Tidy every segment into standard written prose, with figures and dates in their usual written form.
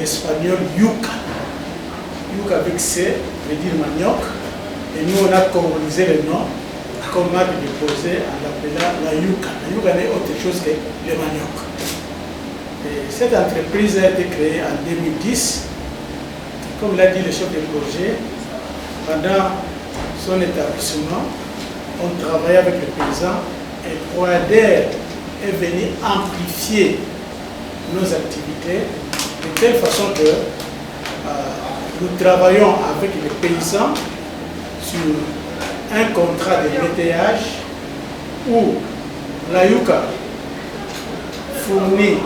L'espagnol yuca. Yuca avec C veut dire manioc. Et nous on a colonisé le nom comme marque déposée en l'appelant la yuca. La yuca n'est autre chose que le manioc. Et cette entreprise a été créée en 2010. Comme l'a dit le chef de projet, pendant son établissement, on travaillait avec les paysans et Proader est venu amplifier nos activités de telle façon que nous travaillons avec les paysans sur un contrat de métayage où la yuca fournit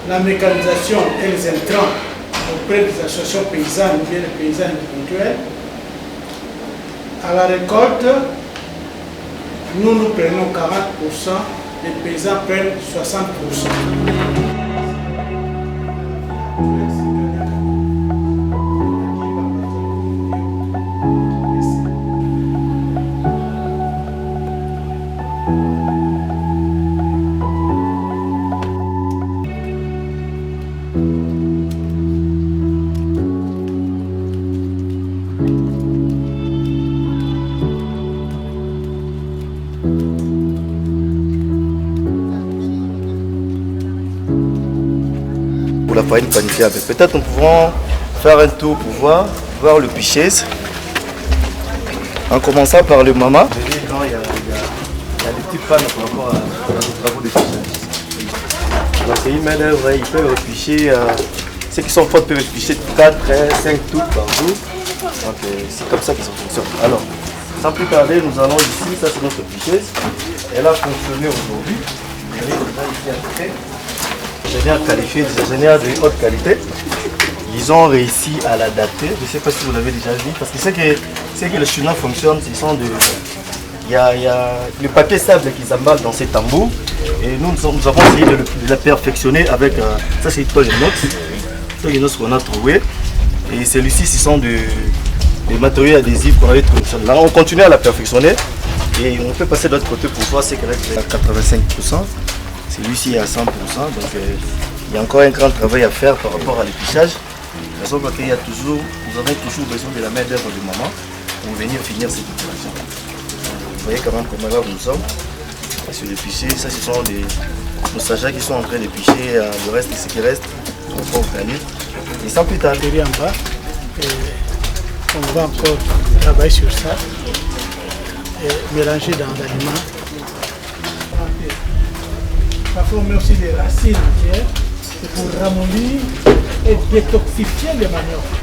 la mécanisation et les intrants auprès des associations paysannes ou bien les paysans individuels. À la récolte, nous prenons 40%, les paysans prennent 60%. La farine panifiable. Peut-être nous pouvons faire un tour pour voir le pichèze. En commençant par le mama. Il y a des petites pannes par rapport aux travaux de pichage. Donc c'est une main d'œuvre, ils peuvent picher, ceux qui sont forts peuvent picher 4, 5 toutes par jour. Donc c'est comme ça que ça fonctionne. Alors, sans plus tarder, nous allons ici, ça c'est notre pichèze. Elle a fonctionné aujourd'hui. Vous voyez ici à côté. Ingénieurs qualifiés, des ingénieurs de haute qualité, ils ont réussi à l'adapter. Je ne sais pas si vous l'avez déjà vu, parce que c'est que le chinois fonctionne, ce sont il y a le papier sable qu'ils emballent dans ces tambours, et nous avons essayé de la perfectionner avec ça, c'est tôle inox qu'on a trouvé, et celui-ci, ce sont des matériaux adhésifs qu'on avait trouvé. Là, on continue à la perfectionner, et on peut passer de l'autre côté pour voir ce qu'elle est à 85%. Celui-ci est à 100%, donc il y a encore un grand travail à faire par rapport à l'épichage. De toute façon, nous avons toujours besoin de la main d'œuvre du moment pour venir finir cette opération. Vous voyez quand même comment là nous sommes. Sur le piché, ça ce sont nos stagiaires qui sont en train de picher le reste de ce qui reste. On va organiser. Et sans plus tarder en bas, on va encore travailler sur ça et mélanger dans l'aliment. Ça forme aussi des racines entières, c'est pour ramollir et détoxifier les maniocs,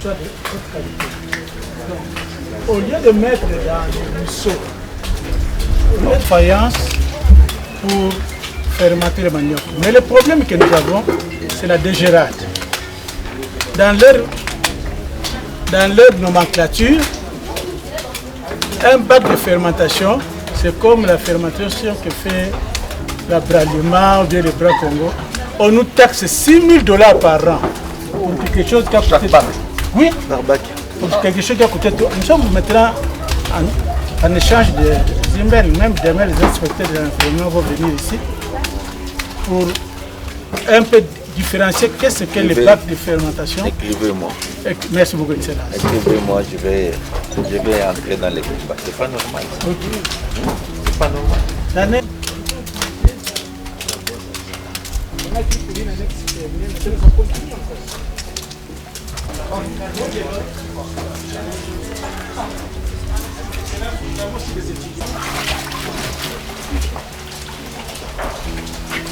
soit de haute qualité. Donc, au lieu de mettre dans le seau une faïence pour fermenter les maniocs. Mais le problème que nous avons, c'est la dégérade. Dans leur nomenclature, un bac de fermentation, c'est comme la fermentation que fait la Bralima ou bien le Bras Congo. On nous taxe $6,000 par an pour quelque chose qui a coûté... Oui, pour quelque chose qui a coûté... Nous sommes maintenant en échange de emails, même demain les inspecteurs de l'environnement vont venir ici pour un peu différencier qu'est-ce que le bac de fermentation. Écrivez-moi. Merci beaucoup, Excellence. Écrivez-moi, je vais entrer dans les combats. C'est pas normal. C'est pas normal. Vous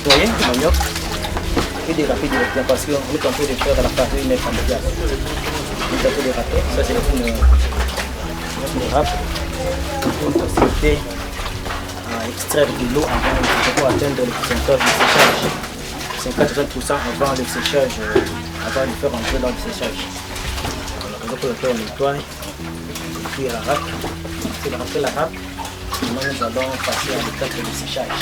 voyez, le manioc et déraper directement parce qu'on est en train de faire la farine familiale. On est en train de râper, ça c'est une râpe pour faciliter à extraire de l'eau pour atteindre le pourcentage de séchage. 50% avant le séchage, avant de faire entrer dans le séchage. Donc on nettoie et puis la râpe. C'est après la râpe, nous allons passer à l'étape de séchage.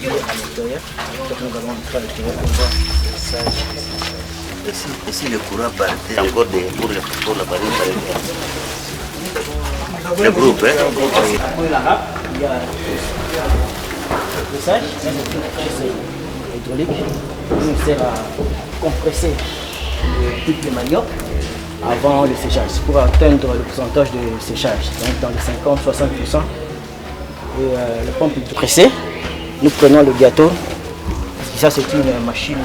Et à l'intérieur, donc nous allons entrer à l'intérieur pour voir le séchage. Et si le courant partait encore pour la farine, le groupe, hein? Après la râpe, il y a le séchage, c'est une presse hydraulique qui sert à compresser le type de manioc avant le séchage pour atteindre le pourcentage de séchage, donc dans les 50-60%. Et la pompe est pressée, nous prenons le gâteau, parce que ça c'est une machine,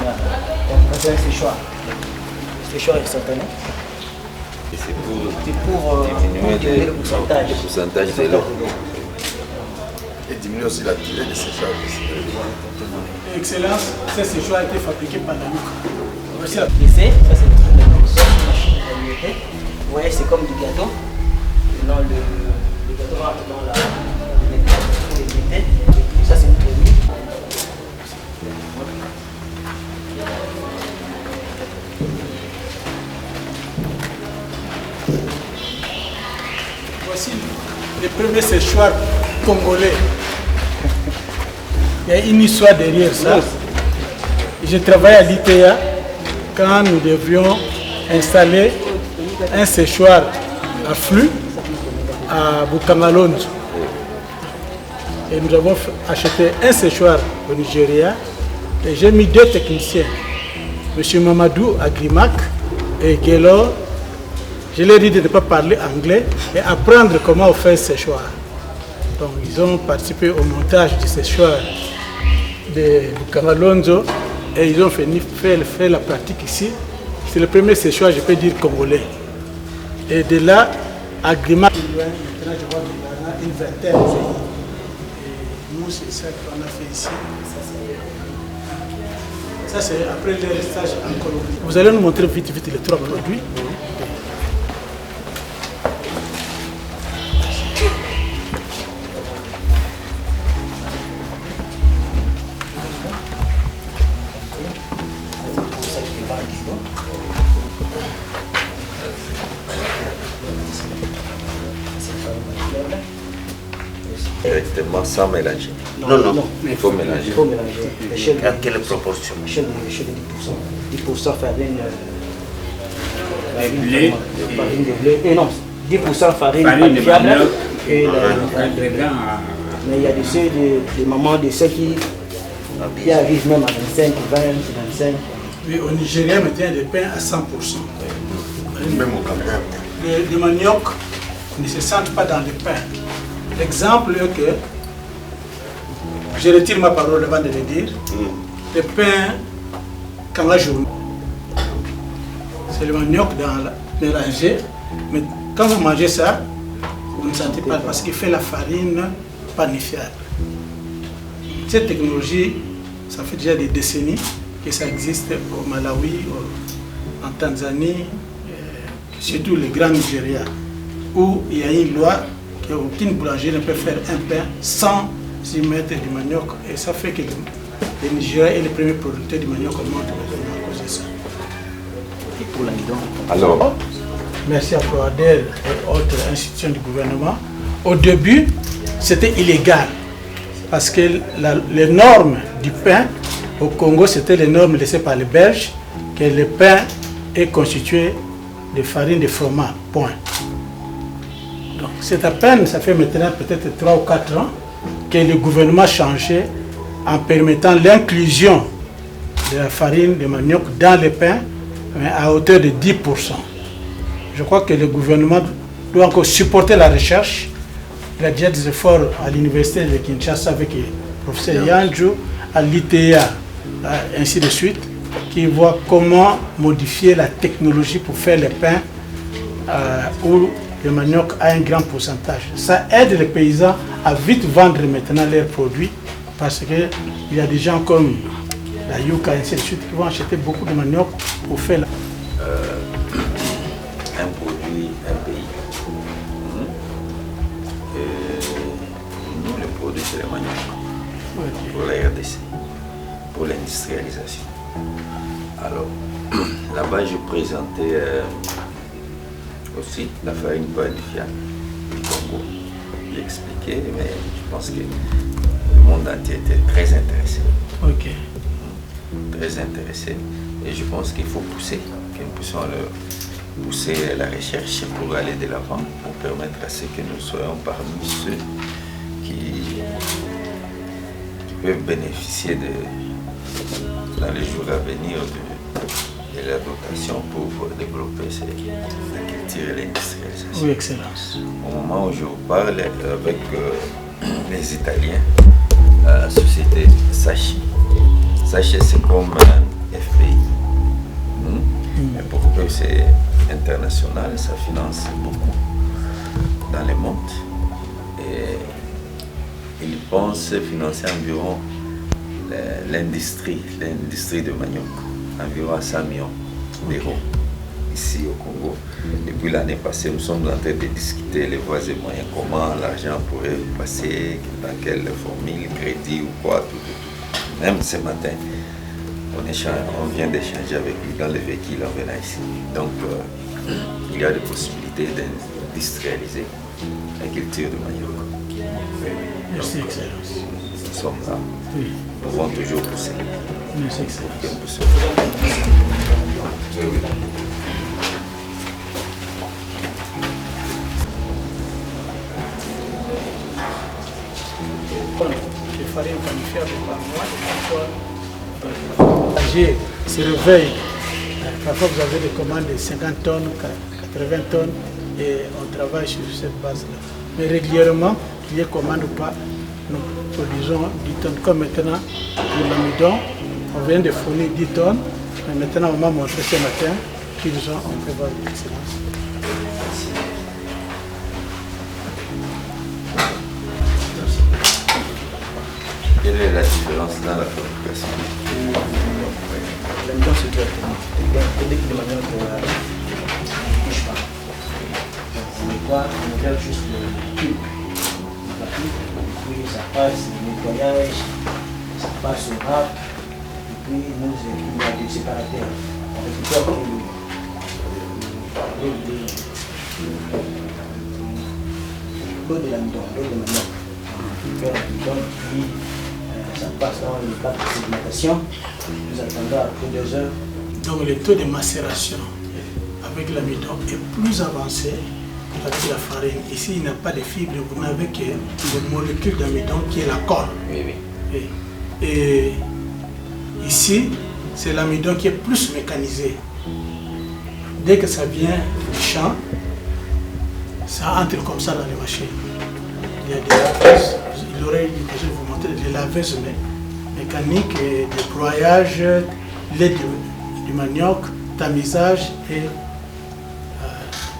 c'est un séchoir. Le séchoir est instantané. Et c'est pour diminuer le pourcentage de l'eau. Et diminuer aussi la durée de séchage. Excellence, ce séchoir a été fabriqué par la Yuka. Voici la Pressé, ça c'est une machine à l'unité. Vous voyez, c'est comme du gâteau. Maintenant, le gâteau rentre dans la l'unité. Ça c'est une produit. Voici les premiers séchoirs congolais. Il y a une histoire derrière ça. Je travaillais à l'ITA quand nous devions installer un séchoir à flux à Bukamalonzo. Et nous avons acheté un séchoir au Nigeria et j'ai mis 2 techniciens, M. Mamadou Agrimac et Gelo. Je leur ai dit de ne pas parler anglais et apprendre comment on fait un séchoir. Donc ils ont participé au montage du séchoir de Bukamalonzo et ils ont fait la pratique ici. C'est le premier séchoir, je peux dire, congolais. Et de là, Agrimac, maintenant je vois qu'il y en a une vingtaine. Et nous, c'est ça qu'on a fait ici. Ça, c'est après le stage en Colombie. Vous allez nous montrer vite les 3 produits. Directement sans mélanger. Non. Il faut mélanger. Il faut mélanger. À quelle proportion? Échelle de 10%. 10% farine de blé. Farine de blé. Et non, 10% farine Farine de fiable manioc. et farine de blé. Mais il y a des mamans de ceux qui arrivent même à 25, 20, 25. Mais au Nigeria, maintenant, il y a des pains à 100%. Même au Cameroun. Le manioc ne se sentent pas dans le pain. L'exemple est que, je retire ma parole avant de le dire, le pain, quand la journée, c'est le manioc mélangé, mais quand vous mangez ça, vous ne sentez pas parce qu'il fait la farine panifiable. Cette technologie, ça fait déjà des décennies que ça existe au Malawi, en Tanzanie, surtout le Grand Nigeria, où il y a une loi qu'aucune boulangerie ne peut faire un pain sans y mettre du manioc. Et ça fait que le Nigeria est le premier producteur du manioc au monde à cause de ça. Et pour l'amidon. Alors, merci à Proader et autres institutions du gouvernement. Au début, c'était illégal parce que les normes du pain au Congo, c'était les normes laissées par les Belges, que le pain est constitué de farine de fromage, point. Donc c'est à peine, ça fait maintenant peut-être 3 ou 4 ans, que le gouvernement a changé en permettant l'inclusion de la farine de manioc dans le pain, mais à hauteur de 10%. Je crois que le gouvernement doit encore supporter la recherche. Il y a déjà des efforts à l'université de Kinshasa avec le professeur Yanju, à l'ITA, ainsi de suite, qui voit comment modifier la technologie pour faire les pains où le manioc a un grand pourcentage. Ça aide les paysans à vite vendre maintenant leurs produits parce qu'il y a des gens comme la Yuka et ainsi de suite qui vont acheter beaucoup de manioc pour faire un produit, un pays. Nous, le produit, c'est le manioc. Pour la RDC, pour l'industrialisation. Alors, là-bas, je présentais aussi la farine panifiable du Congo. J'ai expliqué, mais je pense que le monde entier était très intéressé. Ok. Très intéressé. Et je pense qu'il faut pousser, que nous puissions pousser la recherche pour aller de l'avant, pour permettre à ce que nous soyons parmi ceux qui peuvent bénéficier dans les jours à venir de la dotation pour développer la culture et l'industrialisation. Oui, excellence. Au moment où je vous parle avec les Italiens, la société Sachi. Sachi, c'est comme FPI. Mais pour eux, c'est international, ça finance beaucoup dans le monde. Et ils pensent financer environ l'industrie de manioc, environ 100 millions d'euros ici au Congo. Depuis l'année passée, nous sommes en train de discuter les voies et moyens, comment l'argent pourrait passer, dans quelle formule, crédit ou quoi, tout. Même ce matin, on vient d'échanger avec lui dans le véhicule en venant ici. Donc, il y a des possibilités d'industrialiser la culture de manioc. Merci, excellence. Nous sommes là. Oui. Nous pouvons toujours pousser. Merci, excellence. Les farines panifiables par mois, se réveille. Parfois vous avez des commandes de 50 tonnes, 80 tonnes et on travaille sur cette base-là. Mais régulièrement, qu'il y ait commande ou pas, nous produisons 10 tonnes. Comme maintenant, pour l'amidon, on vient de fournir 10 tonnes, mais maintenant on m'a montré ce matin qu'ils ont en prévoir l'excellence. Quelle est la différence dans la fabrication? L'amidon, c'est directement. Dès que le manioc ne touche pas. On regarde juste le tube. La tube, puis ça passe le nettoyage, ça passe au rap, et puis nous, il y a des séparateurs. On récupère l'eau de l'amidon, l'eau de manioc. On récupère l'amidon, puis ça passe dans les bacs de sédimentation. Nous attendons après 2 heures. Donc le taux de macération avec l'amidon est plus avancé qu'avec la farine. Ici, il n'y a pas de fibres, vous n'avez que le molécule d'amidon qui est la colle. Oui. Et ici, c'est l'amidon qui est plus mécanisé. Dès que ça vient du champ, ça entre comme ça dans les machines. Il y a des laveuses, il aurait dû vous montrer des laveuses mécaniques, et des broyages, lait du manioc, tamisage et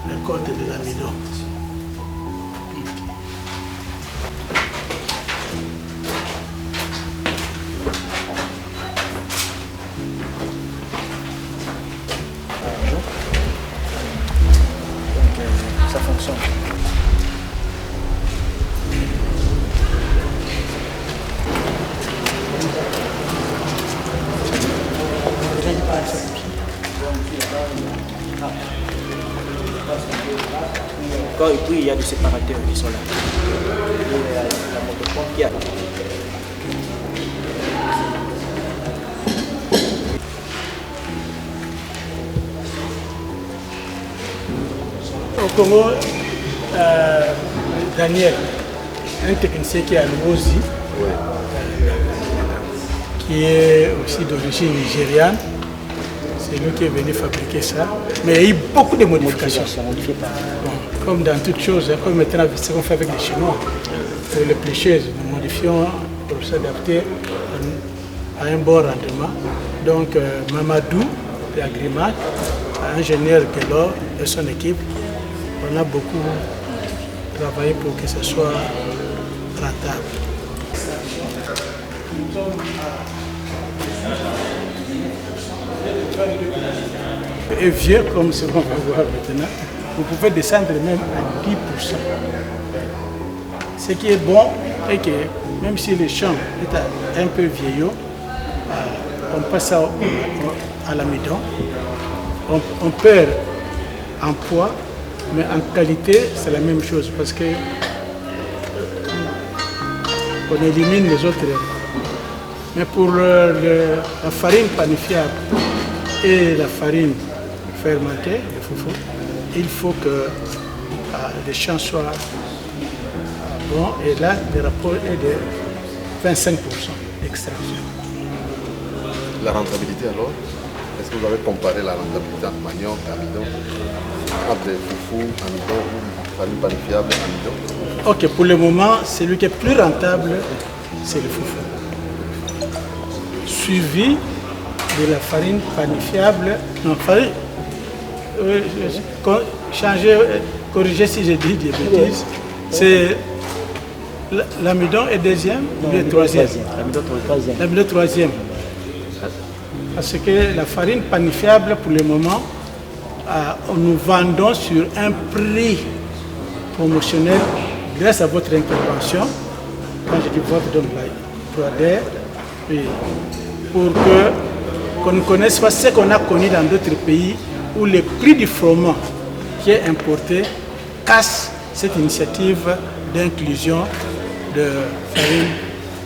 récolte de l'amidon. Ça fonctionne. Et puis il y a des séparateurs qui sont là. Et la motopompe qui a. Au Congo, Daniel, un technicien qui est à Luozi, qui est aussi d'origine nigériane, c'est lui qui est venu fabriquer ça. Mais il y a eu beaucoup de modifications. Bon, comme dans toutes choses, comme maintenant ce qu'on fait avec les Chinois, les plécheuses, nous modifions pour s'adapter à un bon rendement. Donc Mamadou de Agrimac, ingénieur Kellor et son équipe, on a beaucoup travaillé pour que ce soit rentable. Et vieux, comme ce qu'on va voir maintenant, vous pouvez descendre même à 10%. Ce qui est bon est que même si les champs est un peu vieillot, on passe à l'amidon, on perd en poids, mais en qualité c'est la même chose parce que on élimine les autres. Mais pour la farine panifiable et la farine fermentée, le foufou, il faut que les champs soient bons et là le rapport est de 25% d'extraction. La rentabilité alors? Est-ce que vous avez comparé la rentabilité entre manioc, amidon, entre foufou, amidon ou farine panifiable, amidon? Ok, pour le moment, celui qui est plus rentable, c'est le foufou. Suivi de la farine panifiable, non, farine, corrigez si j'ai dit des bêtises, c'est l'amidon est deuxième ou le troisième? L'amidon troisième. Parce que la farine panifiable, pour le moment, nous vendons sur un prix promotionnel grâce à votre intervention. Quand je dis votre, donc Proader, pour qu'on ne connaisse pas ce qu'on a connu dans d'autres pays où le prix du froment qui est importé casse cette initiative d'inclusion de farine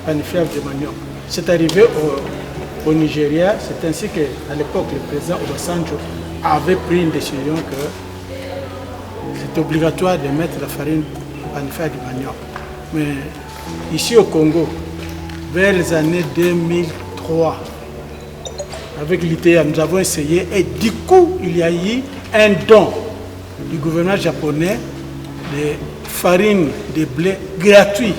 panifiable de manioc. C'est arrivé au Nigeria, c'est ainsi qu'à l'époque le président Obasanjo avait pris une décision que c'est obligatoire de mettre la farine panifiable de manioc. Mais ici au Congo, vers les années 2003, avec l'ITA, nous avons essayé et du coup, il y a eu un don du gouvernement japonais de farine de blé gratuit.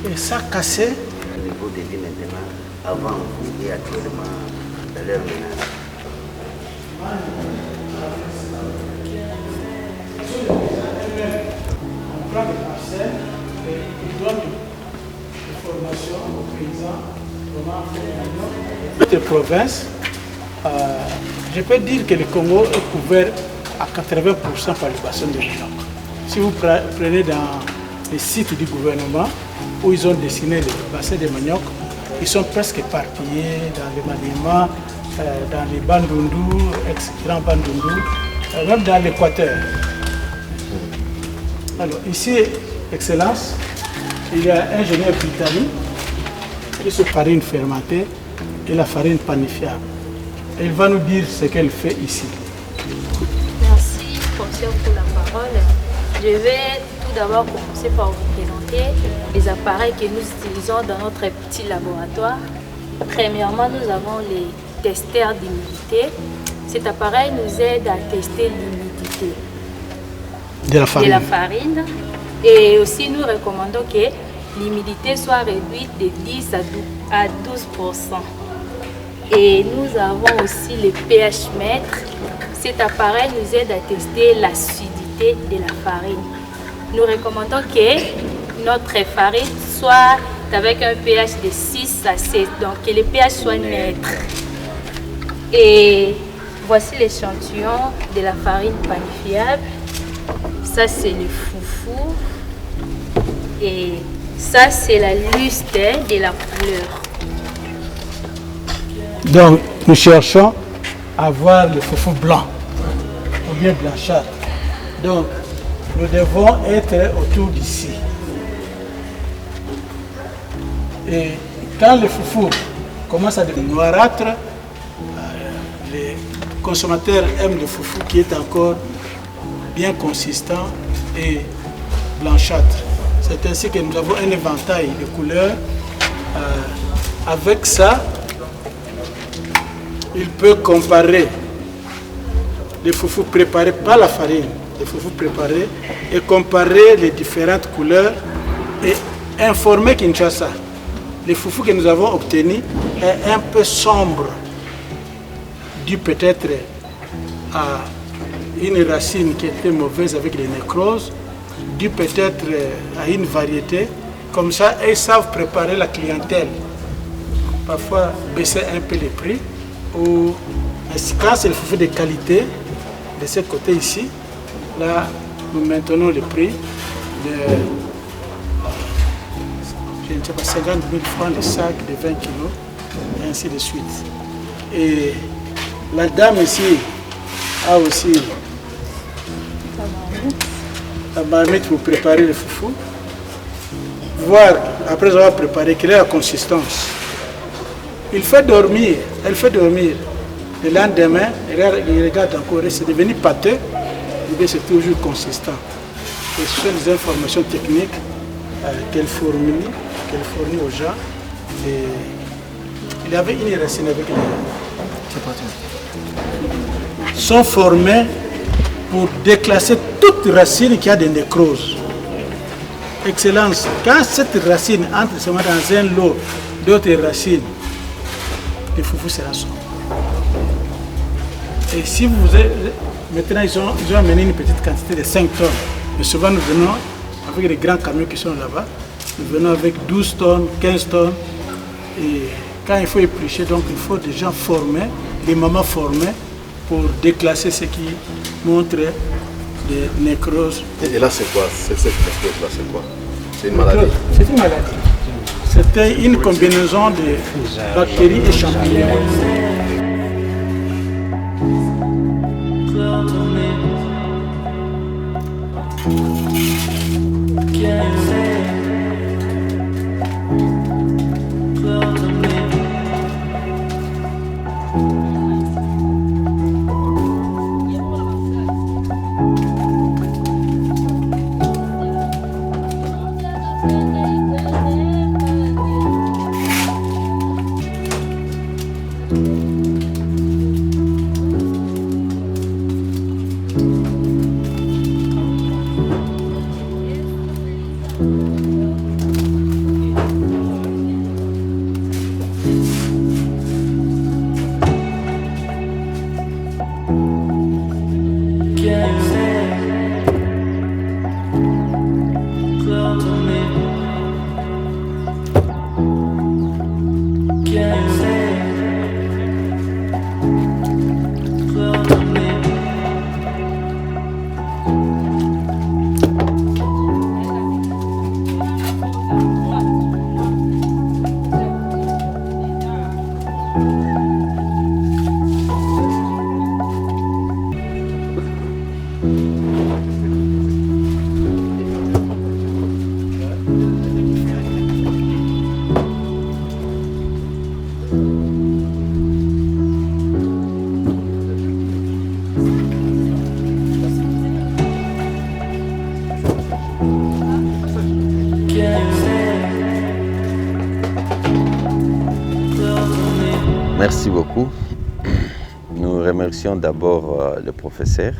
Et ça a cassé. Au niveau des vies maintenant, avant vous et actuellement, dans leur ménage. On prend des parcelles et on donne des formations aux paysans. Notre province, je peux dire que le Congo est couvert à 80% par le bassin de manioc. Si vous prenez dans les sites du gouvernement où ils ont dessiné les bassins de manioc, ils sont presque éparpillés dans les Maniema, dans les Bandundu, ex-Grand Bandundu, même dans l'Équateur. Alors ici, Excellence, il y a un ingénieur britannique qui se farine fermentée et la farine panifiable. Elle va nous dire ce qu'elle fait ici. Merci, professeur, pour la parole. Je vais tout d'abord commencer par vous présenter les appareils que nous utilisons dans notre petit laboratoire. Premièrement, nous avons les testeurs d'humidité. Cet appareil nous aide à tester l'humidité de la farine. Et aussi, nous recommandons que l'humidité soit réduite de 10 à 12%. Et nous avons aussi le pH mètre. Cet appareil nous aide à tester l'acidité de la farine. Nous recommandons que notre farine soit avec un pH de 6 à 7, donc que le pH soit neutre. Et voici l'échantillon de la farine panifiable. Ça, c'est le foufou. Et ça, c'est la lustre de la couleur. Donc, nous cherchons à avoir le foufou blanc, ou bien blanchâtre. Donc, nous devons être autour d'ici. Et quand le foufou commence à devenir noirâtre, les consommateurs aiment le foufou qui est encore bien consistant et blanchâtre. C'est ainsi que nous avons un éventail de couleurs. Avec ça, il peut comparer les foufous préparés par la farine, les foufous préparés, et comparer les différentes couleurs et informer Kinshasa le foufou que nous avons obtenu est un peu sombre, dû peut-être à une racine qui était mauvaise avec les nécroses, dû peut-être à une variété. Comme ça, ils savent préparer la clientèle. Parfois, baisser un peu les prix. Ou quand c'est le foufou de qualité, de ce côté ici, là, nous maintenons le prix de, je ne sais pas, 50 000 francs le sac de 20 kilos, et ainsi de suite. Et la dame ici a aussi la marmite pour préparer le foufou. Voir, après avoir préparé, quelle est la consistance. Il fait dormir, elle fait dormir. Le lendemain, il regarde encore, c'est devenu pâteux, mais c'est toujours consistant. Et ce sont des informations techniques qu'elle fournit aux gens. Et il y avait une racine avec les... sont formés pour déclasser toute racine qui a des nécroses. Excellence, quand cette racine entre seulement dans un lot d'autres racines, le foufou sera sombre. Et si vous êtes, maintenant ils ont amené une petite quantité de 5 tonnes. Mais souvent nous venons avec les grands camions qui sont là-bas, nous venons avec 12 tonnes, 15 tonnes. Et quand il faut éplucher, donc il faut des gens formés, des mamans formées pour déclasser ce qui montre des nécroses. Et là c'est quoi? Cette nécrose-là c'est quoi? C'est une maladie? C'est une maladie. C'était une combinaison de bactéries et champignons. Merci beaucoup. Nous remercions d'abord le professeur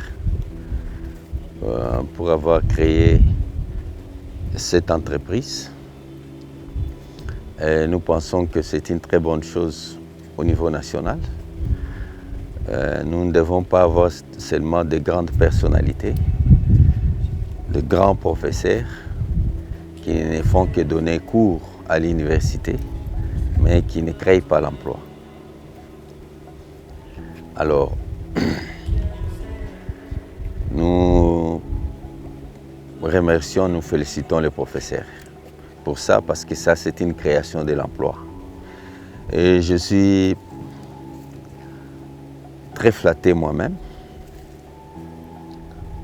pour avoir créé cette entreprise. Et nous pensons que c'est une très bonne chose au niveau national. Nous ne devons pas avoir seulement de grandes personnalités, de grands professeurs qui ne font que donner cours à l'université, mais qui ne créent pas l'emploi. Alors, nous remercions, nous félicitons les professeurs pour ça, parce que ça, c'est une création de l'emploi. Et je suis très flatté moi-même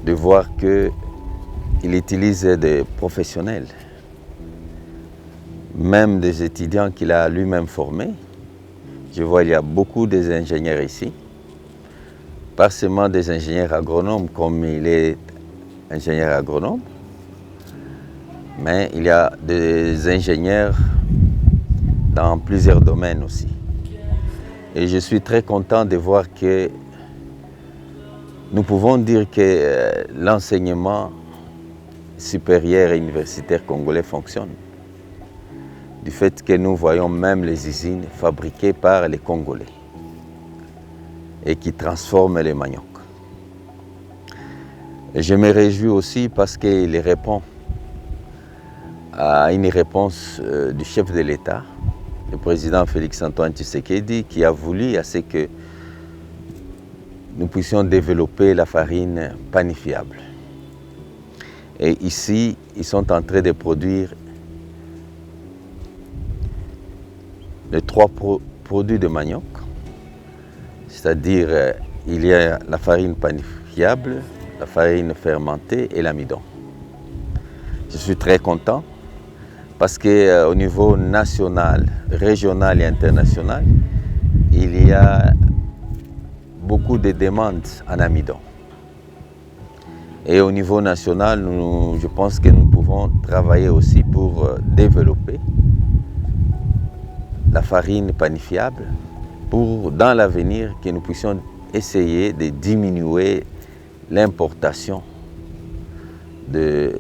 de voir qu'il utilise des professionnels, même des étudiants qu'il a lui-même formés. Je vois qu'il y a beaucoup d'ingénieurs ici. Pas seulement des ingénieurs agronomes comme il est ingénieur agronome, mais il y a des ingénieurs dans plusieurs domaines aussi. Et je suis très content de voir que nous pouvons dire que l'enseignement supérieur et universitaire congolais fonctionne. du fait que nous voyons même les usines fabriquées par les Congolais et qui transforment les maniocs. Et je me réjouis aussi parce qu'il répond à une réponse du chef de l'État, le président Félix-Antoine Tshisekedi, qui a voulu à ce que nous puissions développer la farine panifiable. Et ici, ils sont en train de produire les 3 produits de manioc, c'est-à-dire il y a la farine panifiable, la farine fermentée et l'amidon. Je suis très content parce qu'au niveau national, régional et international, il y a beaucoup de demandes en amidon. Et au niveau national, je pense que nous pouvons travailler aussi pour développer la farine panifiable pour, dans l'avenir, que nous puissions essayer de diminuer l'importation de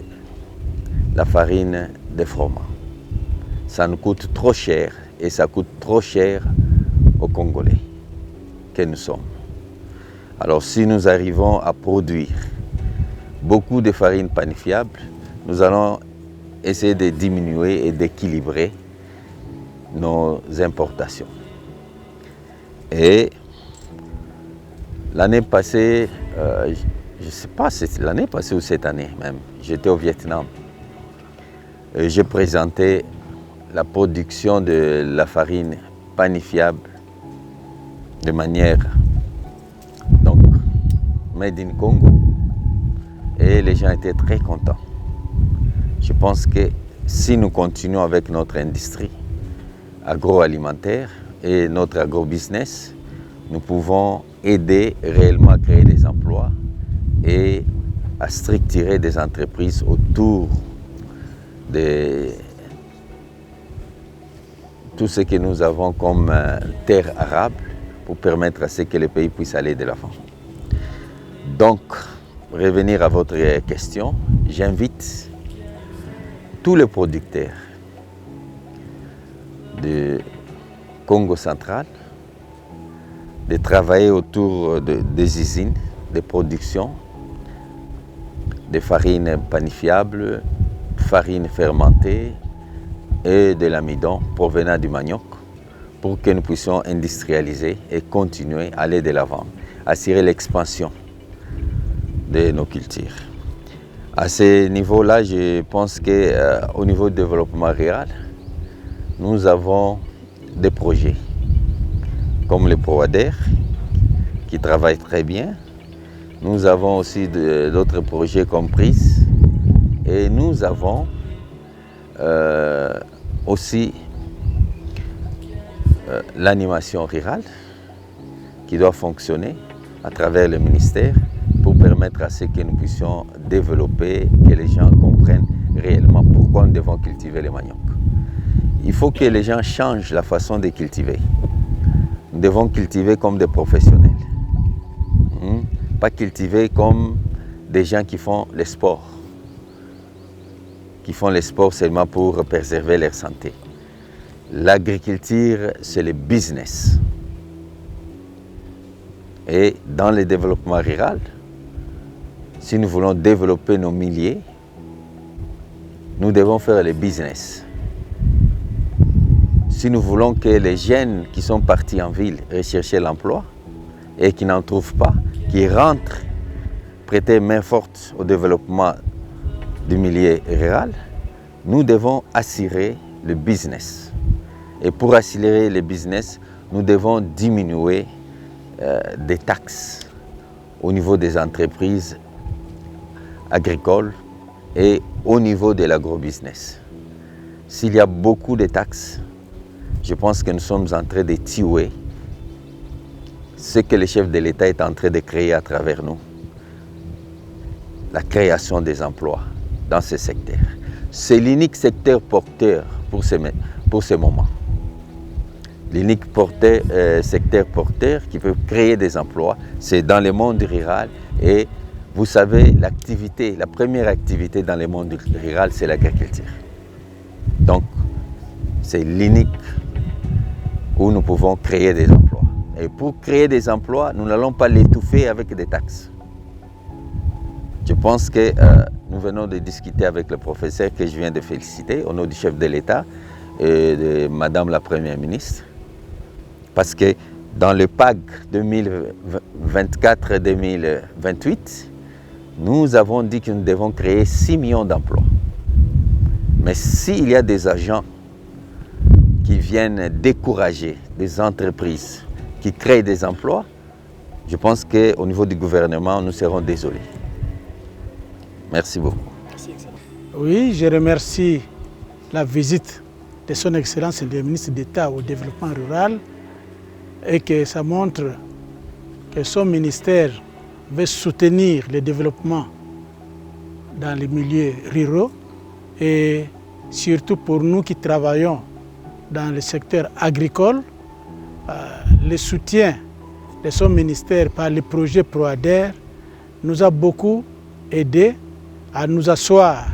la farine de froment. Ça nous coûte trop cher et ça coûte trop cher aux Congolais que nous sommes. Alors si nous arrivons à produire beaucoup de farine panifiable, nous allons essayer de diminuer et d'équilibrer nos importations. Et l'année passée, je ne sais pas si c'est l'année passée ou cette année même, j'étais au Vietnam. J'ai présenté la production de la farine panifiable de manière donc made in Congo et les gens étaient très contents. Je pense que si nous continuons avec notre industrie agroalimentaire et notre agrobusiness, nous pouvons aider réellement à créer des emplois et à structurer des entreprises autour de tout ce que nous avons comme terre arable pour permettre à ce que le pays puisse aller de l'avant. Donc, revenir à votre question, j'invite tous les producteurs de Congo central de travailler autour des usines de production de farine panifiable, farine fermentée et de l'amidon provenant du manioc pour que nous puissions industrialiser et continuer à aller de l'avant, assurer l'expansion de nos cultures. À ce niveau-là, je pense qu'au niveau du développement rural, nous avons des projets comme le PROADER qui travaille très bien. Nous avons aussi d'autres projets comme PRIS et nous avons aussi l'animation rurale qui doit fonctionner à travers le ministère pour permettre à ce que nous puissions développer, que les gens comprennent réellement pourquoi nous devons cultiver les maniocs. Il faut que les gens changent la façon de cultiver. Nous devons cultiver comme des professionnels. Pas cultiver comme des gens qui font le sport. Qui font le sport seulement pour préserver leur santé. L'agriculture, c'est le business. Et dans le développement rural, si nous voulons développer nos milliers, nous devons faire le business. Si nous voulons que les jeunes qui sont partis en ville rechercher l'emploi et qui n'en trouvent pas, qui rentrent prêter main forte au développement du milieu rural, nous devons assurer le business. Et pour assurer le business, nous devons diminuer des taxes au niveau des entreprises agricoles et au niveau de l'agrobusiness. S'il y a beaucoup de taxes, je pense que nous sommes en train de tuer ce que le chef de l'État est en train de créer à travers nous. La création des emplois dans ce secteur. C'est l'unique secteur porteur pour ce moment. L'unique secteur porteur qui peut créer des emplois, c'est dans le monde rural. Et vous savez, la première activité dans le monde rural, c'est l'agriculture. Donc, c'est l'unique où nous pouvons créer des emplois. Et pour créer des emplois, nous n'allons pas l'étouffer avec des taxes. Je pense que nous venons de discuter avec le professeur que je viens de féliciter au nom du chef de l'État et de Madame la Première ministre. Parce que dans le PAG 2024-2028, nous avons dit que nous devons créer 6 millions d'emplois. Mais s'il y a des agents qui viennent décourager des entreprises qui créent des emplois, je pense qu'au niveau du gouvernement, nous serons désolés. Merci beaucoup. Oui, je remercie la visite de son Excellence le ministre d'État au développement rural et que ça montre que son ministère veut soutenir le développement dans les milieux ruraux et surtout pour nous qui travaillons dans le secteur agricole, le soutien de son ministère par le projet ProADER nous a beaucoup aidé à nous asseoir,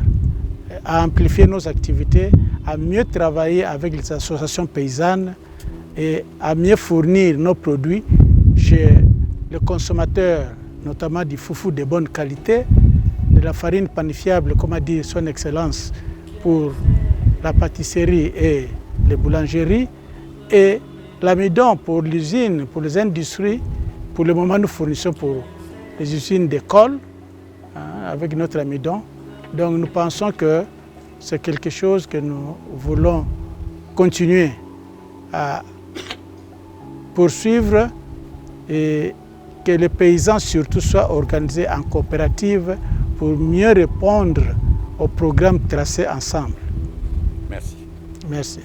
à amplifier nos activités, à mieux travailler avec les associations paysannes et à mieux fournir nos produits chez les consommateurs, notamment du foufou de bonne qualité, de la farine panifiable, comme a dit son Excellence, pour la pâtisserie et les boulangeries, et l'amidon pour l'usine, pour les industries. Pour le moment, nous fournissons pour les usines d'école, avec notre amidon. Donc nous pensons que c'est quelque chose que nous voulons continuer à poursuivre et que les paysans surtout soient organisés en coopérative pour mieux répondre aux programmes tracés ensemble. Merci. Merci.